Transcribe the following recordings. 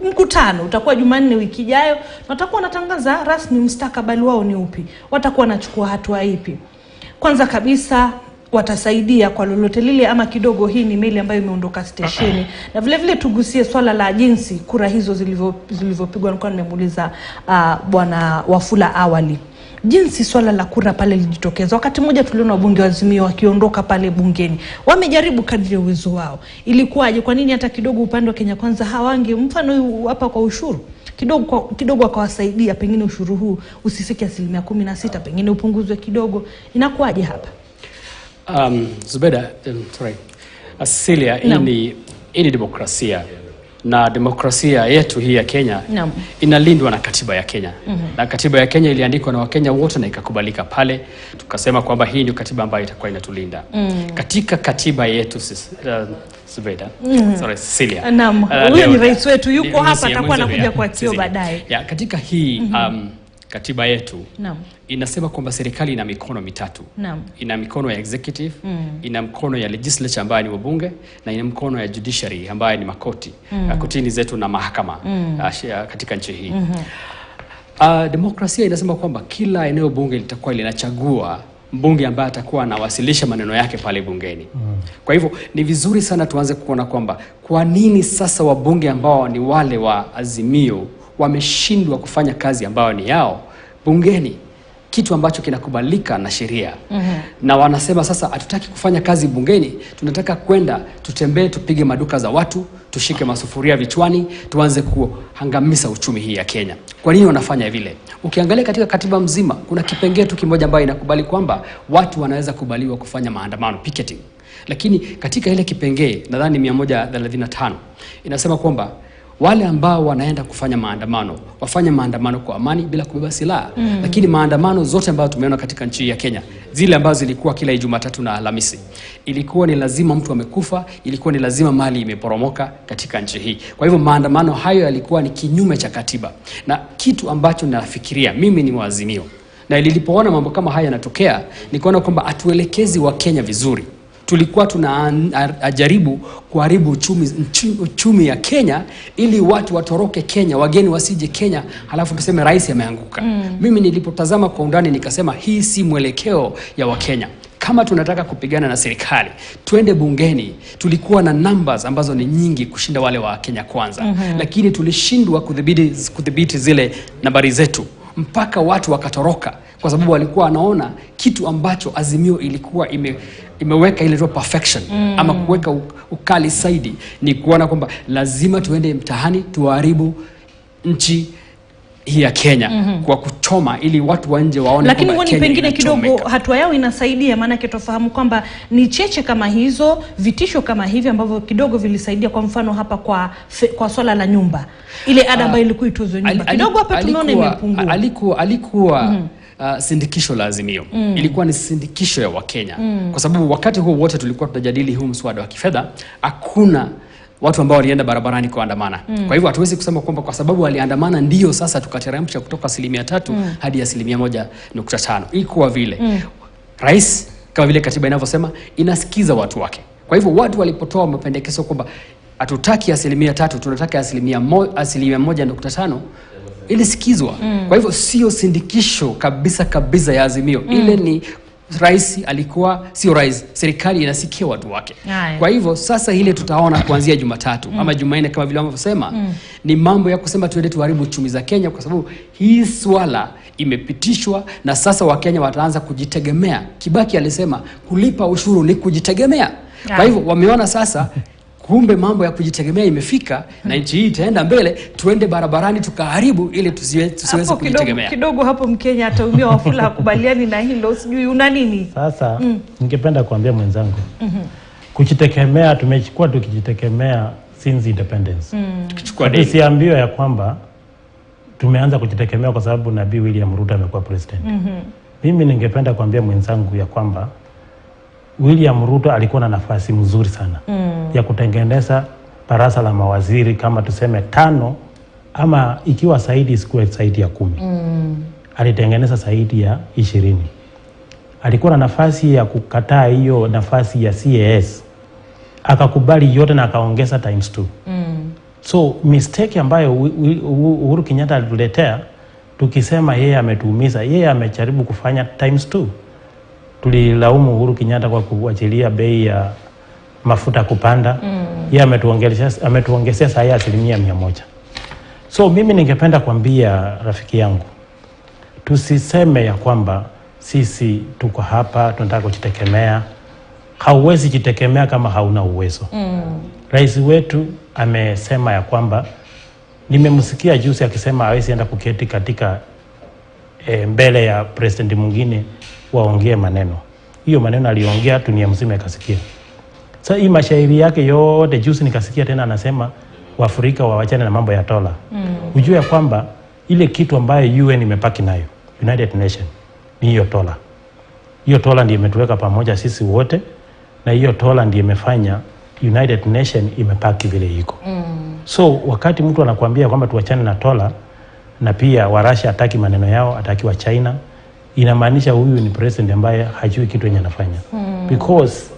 mkutano utakuwa Jumanne wiki ijayo, na watakuwa wanatangaza rasmi mustakabali wao ni upi, watakuwa wanachukua hatua ipi. Kwanza kabisa watasaidia kwa lolote lile ama kidogo. Hii ni meli ambayo imeondoka stesheni. Na vile vile tugusie swala la jinsi kura hizo zilivyopigwa. Nilikuwa nimemuuliza bwana Wafula awali jinsi swala la kura pale lijitokeza. Wakati mmoja tuliona wabunge wa Azimio wakiondoka pale bungeni, wamejaribu kadri ya uwezo wao. Ilikuwaje? Kwa nini hata kidogo upande wa Kenya Kwanza hawange mfano hapa kwa ushuru kidogo akawasaidia, pengine ushuru huu usifike 16%, pengine upunguzwe kidogo? Inakuwaje hapa? Zubeda, Asilia, hii ni demokrasia, na demokrasia yetu hii ya Kenya inalindwa na katiba ya Kenya. Na katiba ya Kenya iliandikwa na Wakenya wote na ikakubalika pale. Tukasema kwamba hii ni katiba ambayo itakuwa inatulinda. Katika katiba yetu Zubeda, Asilia. Huyo ni rais wetu, yuko hapa, atakuwa anakuja kwa kio baadaye. Katika hii katiba yetu inasema kwamba serikali ina mikono mitatu. Ina mikono ya executive, ina mikono ya legislature ambayo ni wabunge, na ina mikono ya judiciary ambayo ni makoti, kotini zetu na mahakama katika nchi hii. Demokrasia inasema kwamba kila eneo bunge litakuwa linachagua mbunge ambaye atakuwa anawasilisha maneno yake pale bungeni. Kwa hivyo ni vizuri sana tuanze kuona kwamba kwa nini sasa wabunge ambao ni wale wa Azimio wameshindwa kufanya kazi ambayo ni yao bungeni, kitu ambacho kinakubalika na sheria. Na wanasema sasa hatutaki kufanya kazi bungeni, tunataka kwenda tutembee, tupige maduka za watu, tushike masufuria vichwani, tuanze kuhangamisa uchumi hii ya Kenya. Kwa nini wanafanya vile? Ukiangalia katika katiba mzima kuna kipengele tu kimoja ambayo inakubali kwamba watu wanaweza kubaliwa kufanya maandamano, picketing. Lakini katika ile kipengele nadhani 135 inasema kwamba wale ambao wanaenda kufanya maandamano wafanye maandamano kwa amani bila kubeba silaha. Lakini maandamano zote ambazo tumeona katika nchi ya Kenya, zile ambazo zilikuwa kila Jumatatu na Alhamisi, ilikuwa ni lazima mtu amekufa, ilikuwa ni lazima mali imeporomoka katika nchi hii. Kwa hivyo maandamano hayo yalikuwa ni kinyume cha katiba. Na kitu ambacho ninafikiria mimi ni Azimio, na nilipoona mambo kama haya yanatokea, nikaona kwamba atuelekezi wa Kenya vizuri. Tulikuwa tunajaribu kuharibu uchumi ya Kenya ili watu watoroke Kenya, wageni wasije Kenya, halafu tuseme rais ameanguka. Mimi nilipotazama kwa undani nikasema hii si mwelekeo ya Wakenya. Kama tunataka kupigana na serikali, twende bungeni. Tulikuwa na numbers ambazo ni nyingi kushinda wale wa Kenya Kwanza, lakini tulishindwa kudhibiti zile nambari zetu mpaka watu wakatoroka, kwa sababu walikuwa wanaona kitu ambacho Azimio ilikuwa imeweka ile perfection ama kuweka ukali zaidi, ni kuona kwamba lazima tuende mtahani tuharibu nchi hii ya Kenya kwa kuchoma ili watu wa nje waone. Lakini wani pengine kidogo hatua yao inasaidia, maana kitofahamu kwamba ni cheche kama hizo, vitisho kama hivi ambavyo kidogo vilisaidia. Kwa mfano hapa kwa swala la nyumba, ile ada ambayo ilikuwa itozwe nyumba, kidogo hapa tunaona imepungua. Alikuwa sindikisho la Azimio. Ilikuwa ni sindikisho ya Wakenya. Kwa sababu wakati huo wote tulikuwa tunajadili huu mswada wa kifedha, hakuna watu ambao walienda barabarani kuandamana. Kwa hivyo hatuwezi kusema kwamba kwa sababu waliandamana ndio sasa tukateremsha kutoka 3% hadi 1.5. Ilikuwa vile rais, kama vile katiba inavyosema, inasikiza watu wake. Kwa hivyo watu walipotoa mapendekezo kwamba hatutaki 3%, tunataka 1.5, ilisikizwa. Kwa hivyo sio sindikisho kabisa ya Azimio. Ile ni rais alikuwa, sio rais, serikali inasikia watu wake. Kwa hivyo sasa ile tutaona kuanzia Jumatatu ama Jumanne kama vile wanavyosema, ni mambo ya kusema tuende tuharibu uchumi za Kenya, kwa sababu hii swala imepitishwa na sasa Wakenya wataanza kujitegemea. Kibaki alisema kulipa ushuru ni kujitegemea. Kwa hivyo wameona sasa kumbe mambo ya kujitegemea imefika, na nchi hii itaenda mbele, tuende barabarani tukaharibu ili tusiweze kujitegemea. Kidogo hapo Mkenya ataumia. Wafula hakubaliani na hilo, sijui una nini? Sasa ningependa kuambia mwenzangu, kujitegemea tumechukua tukijitegemea since independence. Tukichukua deni, siambiwa ya kwamba tumeanza kujitegemea kwa sababu Nabii William Ruto amekuwa president. Mimi ningependa kuambia mwenzangu ya kwamba William Ruto alikuwa na nafasi mzuri sana ya kutengeneza baraza la mawaziri kama tuseme 5, ama ikiwa zaidi isikuwe zaidi ya 10. Alitengeneza zaidi ya 20. Alikuwa na nafasi ya kukataa hiyo nafasi ya CAS, akakubali yote na akaongeza times 2. So mistake ambayo Uhuru Kenyatta alituletea, tukisema yeye ametuumiza, yeye amejaribu kufanya times 2. Tulilaumu Uhuru Kenyatta kwa kuachilia bei ya mafuta kupanda. Yeye ametuongezea saa 100%. So mimi ningependa kuambia rafiki yangu, tusiseme ya kwamba sisi tuko hapa tunataka kujitegemea. Hauwezi jitegemea kama hauna uwezo. Rais wetu amesema ya kwamba, nimemsikia juzi akisema hawezi enda kuketi katika mbele ya president mwingine waongee maneno. Hiyo maneno aliongea dunia mzima ikasikia. Sasa hii mashairi yake yote juzi nikasikia tena anasema Waafrika waachane na mambo ya dola. Ujue ya kwamba ile kitu ambayo UN imepaki nayo, United Nation, ni hiyo dola. Hiyo dola ndiyo imetuweka pamoja sisi wote, na hiyo dola ndiyo imefanya United Nation imepaki vile iko. So wakati mtu anakuambia kwamba tuachane na dola, na pia wa Russia hataki maneno yao, hataki wa China, inamaanisha huyu ni president ambaye hajui kitu yenye anafanya. Because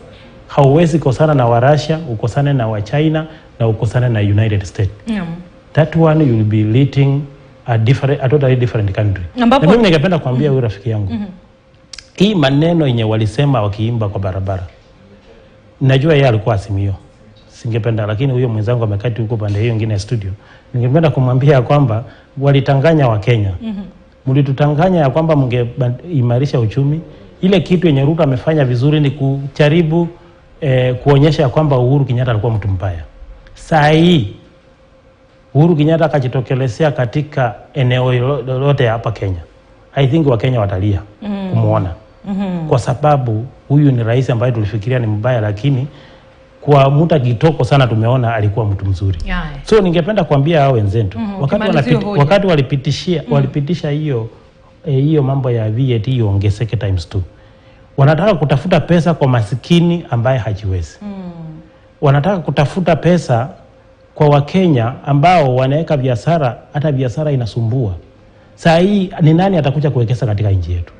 hauwezi kosana na wa Russia, ukosane na wa China, na ukosane na United States. That one you will be leading a totally different country. Na mimi ningependa kuambia huyu rafiki yangu, hii maneno yenye walisema wakiimba kwa barabara, najua yeye alikuwa Azimio, singependa, lakini huyo mwenzangu amekati huko pande hiyo nyingine studio, ningependa kumwambia kwamba walitanganya wa Kenya. Mlitutanganya ya kwamba mngeimarisha uchumi. Ile kitu yenye Ruto amefanya vizuri ni kujaribu kuonyesha kwamba Uhuru Kenyatta alikuwa mtu mbaya. Saa hii Uhuru Kenyatta akajitokelezea katika eneo lote hapa Kenya. I think wa Kenya watalia kumuona. Kwa sababu huyu ni rais ambaye tulifikiria ni mbaya, lakini kwa muda kitoko sana tumeona alikuwa mtu mzuri. So ningependa kuambia hao wenzetu, wakati walipitisha hiyo mambo ya VAT iongezeke times 2. Wanataka kutafuta pesa kwa masikini ambaye hajiwezi. Wanataka kutafuta pesa kwa Wakenya ambao wanaweka biashara, hata biashara inasumbua. Saa hii ni nani atakuja kuwekeza katika nchi yetu?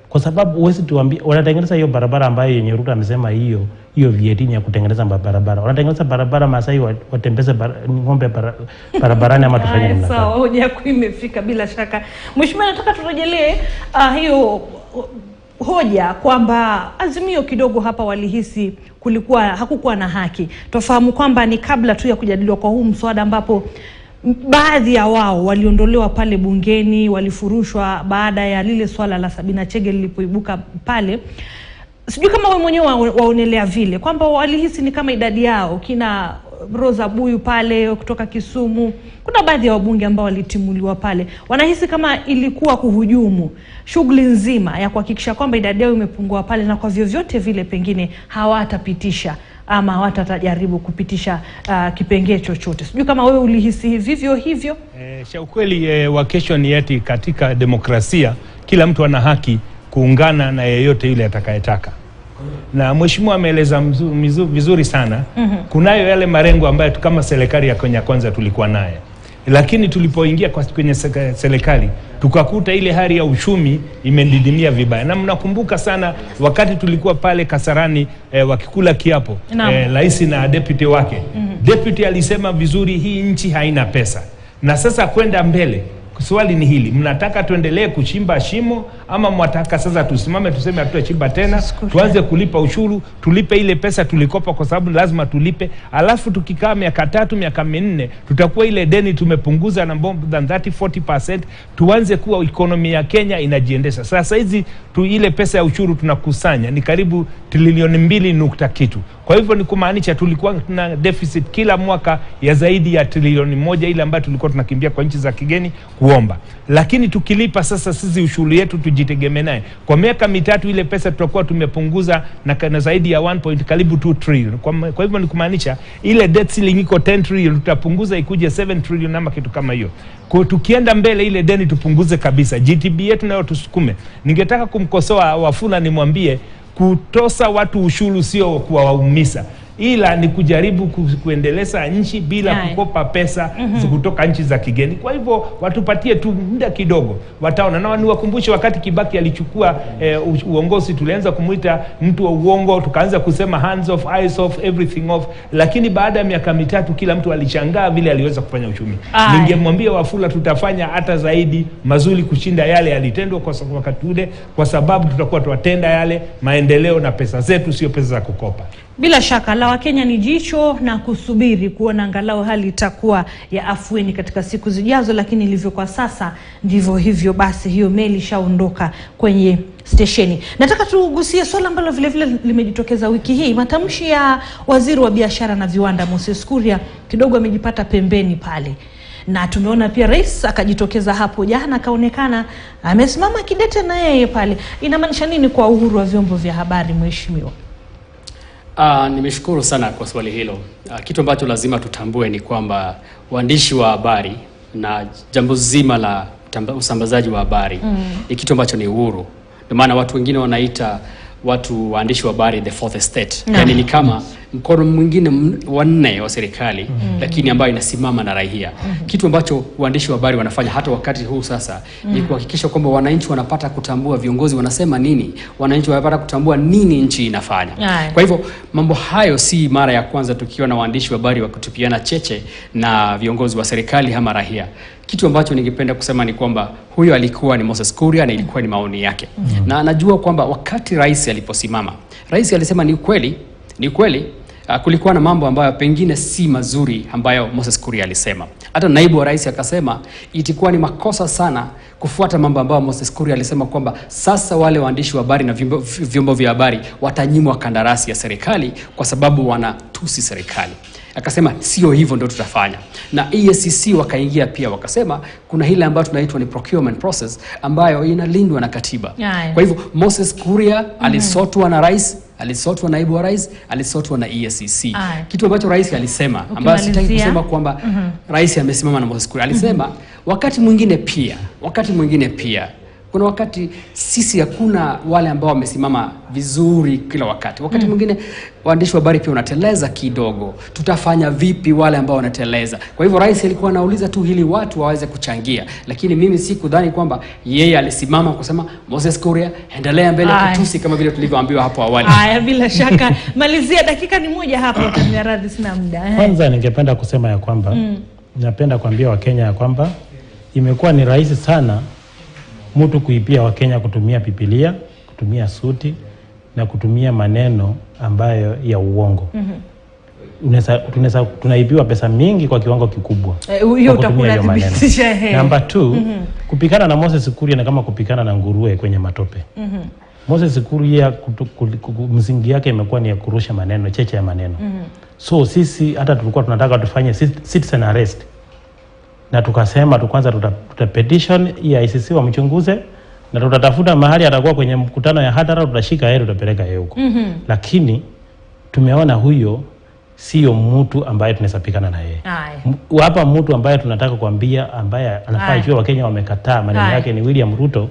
Kwa sababu huwezi tuambie wanatengeneza hiyo barabara ambayo yenye Ruto amesema hiyo VAT ni ya kutengeneza barabara. Wanatengeneza barabara Masai watembeze ng'ombe barabarani ama tufanye namna gani? Sawa, hoja yako imefika bila shaka. Mheshimiwa, nataka turejelee hiyo hoja kwamba Azimio kidogo hapa walihisi hakukuwa na haki. Tufahamu kwamba ni kabla tu ya kujadiliwa kwa huu mswada ambapo baadhi ya wao waliondolewa pale bungeni, walifurushwa baada ya lile swala la Sabina Chege lilipoibuka pale. Sijui kama wewe mwenyewe waonelea vile kwamba walihisi ni kama idadi yao, kina Rosa Buyu pale kutoka Kisumu, kuna baadhi ya wabunge ambao walitimuliwa pale, wanahisi kama ilikuwa kuhujumu shughuli nzima ya kuhakikisha kwamba idadi yao imepungua pale, na kwa vyovyote vile pengine hawatapitisha ama hawatajaribu kupitisha kipengee chochote. Sijui kama wewe ulihisi vivyo hivyo. Ukweli wa kesho ni eti katika demokrasia kila mtu ana haki kuungana na yeyote yule atakayetaka. Na mheshimiwa ameeleza vizuri sana. Kunayo yale marengo ambayo kama serikali ya Kenya Kwanza tulikuwa naye. Lakini tulipoingia kwenye serikali tukakuta ile hali ya uchumi imedidimia vibaya. Na mnakumbuka sana wakati tulikuwa pale Kasarani wakikula kiapo, rais na deputy wake. Deputy alisema vizuri, hii nchi haina pesa. Na sasa kwenda mbele, swali ni hili, mnataka tuendelee kuchimba shimo ama mwataka sasa tusimame tuseme hatutachimba tena, tuanze kulipa ushuru, tulipe ile pesa tulikopa kwa sababu lazima tulipe, alafu tukikaa miaka 3 miaka 4 tutakuwa ile deni tumepunguza na more than 30-40%, tuanze kuwa ekonomi ya Kenya inajiendesha. Sasa hizi ile pesa ya ushuru tunakusanya ni karibu trilioni 2 nukta kitu. Kwa hivyo ni kumaanisha tulikuwa na deficit kila mwaka ya zaidi ya trilioni 1 ile ambayo tulikuwa tunakimbia kwa nchi za kigeni kuomba. Lakini tukilipa sasa sisi ushuru yetu tujitegemee naye, kwa miaka 3 ile pesa tutakuwa tumepunguza na zaidi ya 1.2 trillion. Kwa hivyo ni kumaanisha ile debt ceiling iko 10 trillion, tutapunguza ikuje 7 trillion ama kitu kama hiyo. Kwa tukienda mbele ile deni tupunguze kabisa, GTB yetu nayo tusukume. Ningetaka kumkosoa Wafula nimwambie kutosa watu ushuru sio kuwaumiza. ila ni kujaribu kuendeleza nchi bila kukopa pesa kutoka nchi za kigeni. Kwa hivyo watupatie tu muda kidogo, wataona. Na niwakumbushe wakati Kibaki alichukua uongozi, tulianza kumuita mtu wa uongo, tukaanza kusema hands off, eyes off, everything off, lakini baada ya miaka mitatu kila mtu alishangaa vile aliweza kufanya uchumi. Ningemwambia Wafula tutafanya hata zaidi mazuri kushinda yale yalitendwa kwa wakati ule, kwa sababu tutakuwa tuwatenda yale maendeleo na pesa zetu, sio pesa za kukopa. Bila shaka la Wakenya ni jicho na kusubiri kuona angalau hali itakuwa ya afueni katika siku zijazo, lakini ilivyo kwa sasa ndivyo hivyo. Basi hiyo meli shaondoka kwenye stesheni. Nataka tugusie swala ambalo vile vile limejitokeza wiki hii. Matamshi ya waziri wa biashara na viwanda Moses Kuria kidogo amejipata pembeni pale. Na tumeona pia rais akajitokeza hapo jana, akaonekana amesimama kidete na yeye pale. Inamaanisha nini kwa uhuru wa vyombo vya habari, mheshimiwa? Nimeshukuru sana kwa swali hilo. Kitu ambacho lazima tutambue ni kwamba waandishi wa habari na jambo zima la usambazaji wa habari ni kitu ambacho ni uhuru. Ndio maana watu wengine wanaita watu waandishi wa habari the fourth estate. Yani ni kama mkono mwingine wanne wa serikali lakini ambayo inasimama na raia. Kitu ambacho waandishi wa habari wanafanya hata wakati huu sasa ni kuhakikisha kwamba wananchi wanapata kutambua viongozi wanasema nini, wananchi wanapata kutambua nini nchi inafanya. Kwa hivyo mambo hayo si mara ya kwanza tukiona waandishi wa habari wakutupiana cheche na viongozi wa serikali ama raia. Kitu ambacho ningependa kusema ni kwamba huyo alikuwa ni Moses Kuria na ilikuwa ni maoni yake. Na anajua kwamba wakati rais aliposimama, rais alisema ni kweli kulikuwa na mambo ambayo pengine si mazuri ambayo Moses Kuria alisema. Hata naibu wa rais akasema ilikuwa ni makosa sana kufuata mambo ambayo Moses Kuria alisema kwamba sasa wale waandishi wa habari na vyombo vya habari watanyimwa kandarasi ya serikali kwa sababu wanatusi serikali. Akasema sio hivyo ndio tutafanya. Na EACC wakaingia pia wakasema kuna hile ambayo tunaitwa ni procurement process ambayo inalindwa na katiba. Kwa hivyo Moses Kuria alisotwa na rais, alisotwa naibu wa rais, alisotwa na EACC. Kitu ambacho rais alisema ambayo sitaki kusema kwamba rais amesimama na Moses Kuria. Alisema wakati mwingine pia kuna wakati sisi hakuna wale ambao wamesimama vizuri kila wakati. Wakati mwingine waandishi wa habari pia wanateleza kidogo. Tutafanya vipi wale ambao wanateleza? Kwa hivyo rais alikuwa anauliza tu hili watu waweze kuchangia. Lakini mimi sikudhani kwamba yeye alisimama kusema Moses Kuria endelea mbele kutusi kama vile tulivyoambiwa hapo awali. Bila shaka. Malizia, dakika ni moja hapo, kwa radhi sina muda. Kwanza ningependa kusema ya kwamba napenda kuambia Wakenya ya kwamba imekuwa ni rahisi sana mtu kuipia Wakenya kutumia Biblia, kutumia suti na kutumia maneno ambayo ya uongo. Tunaibiwa pesa mingi kwa kiwango kikubwa. Hiyo utakulazimisha. Namba 2, kupikana na Moses Kuria ni kama kupikana na nguruwe kwenye matope. Moses Kuria msingi yake imekuwa ni ya kurusha maneno, cheche ya maneno. So sisi hata tulikuwa tunataka tufanye citizen arrest. Na tukasema kwanza tutapetition EACC wamchunguze, na tutatafuta mahali atakuwa kwenye mkutano ya hadhara, tutashika yeye, tutapeleka yeye huko. Lakini tumeona huyo sio mtu ambaye tunasapikana na yeye. Hapa mtu ambaye tunataka kuambia ambaye anafaa jua Wakenya wamekataa maneno yake ni William Ruto.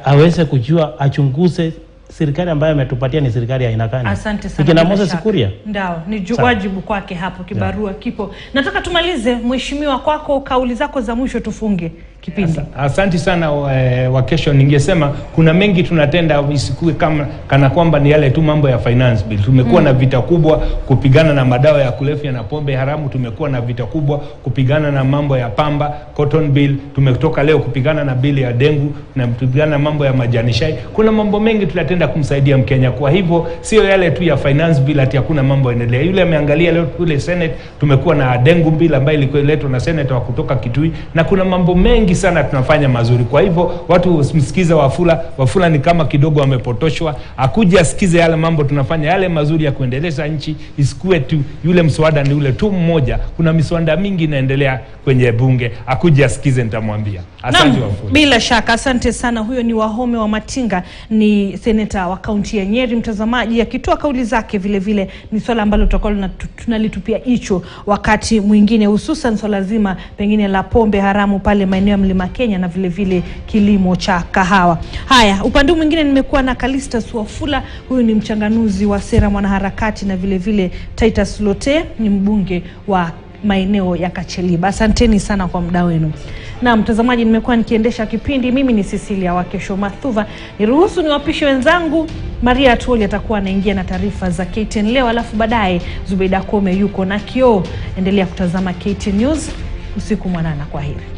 Aweze kujua, achunguze serikali ambayo ametupatia ni serikali ya aina gani. Asante sana. Ikina Moses Kuria. Ndao, ni wajibu kwake hapo, kibarua kipo. Nataka tumalize, mheshimiwa, kwako kauli zako za mwisho tufunge kipindi. Asante sana wa kesho. Ningesema kuna mengi tunatenda isikue kana kwamba ni yale tu mambo ya finance bill. Tumekuwa na vita kubwa kupigana na madawa ya kulevya na pombe haramu. Tumekuwa na vita kubwa kupigana na mambo ya pamba, cotton bill. Tumetoka leo kupigana na bill ya dengu na kupigana na mambo ya majani chai. Kuna mambo mengi tunatenda kumsaidia Mkenya. Kwa hivyo sio yale tu ya finance bill ati hakuna mambo yanaendelea. Yule ameangalia leo kule Senate tumekuwa na dengu bill ambayo ilikuwa iletwa na Senator wa kutoka Kitui, na kuna mambo mengi sana tunafanya mazuri. Kwa hivyo watu msikize Wafula ni kama kidogo wamepotoshwa. Akuja asikize yale mambo tunafanya, yale mazuri ya kuendeleza nchi, isikue tu yule mswada ni ule tu mmoja. Kuna miswada mingi inaendelea kwenye bunge. Akuja asikize, nitamwambia. Asante Wafula. Bila shaka, asante sana. Huyo ni Wahome wa Matinga, ni seneta wa kaunti ya Nyeri, mtazamaji, akitoa kauli zake. Vile vile ni swala ambalo tutakuwa tunalitupia jicho wakati mwingine, hususan swala zima pengine la pombe haramu pale maeneo ya Mlima Kenya na vile vile kilimo cha kahawa. Haya, upande mwingine nimekuwa na Calistus Wafula, huyu ni mchanganuzi wa sera, mwanaharakati, na vile vile Titus Lote ni mbunge wa maeneo ya Kacheliba. Asanteni sana kwa muda wenu. Na mtazamaji, nimekuwa nikiendesha kipindi, mimi ni Cecilia wa Kesho Mathuva. Niruhusu niwapishe wenzangu. Maria Atwoli atakuwa anaingia na taarifa za KTN leo, alafu baadaye Zubeida Kome yuko na Kio. Endelea kutazama KTN News. Usiku mwanana, kwaheri.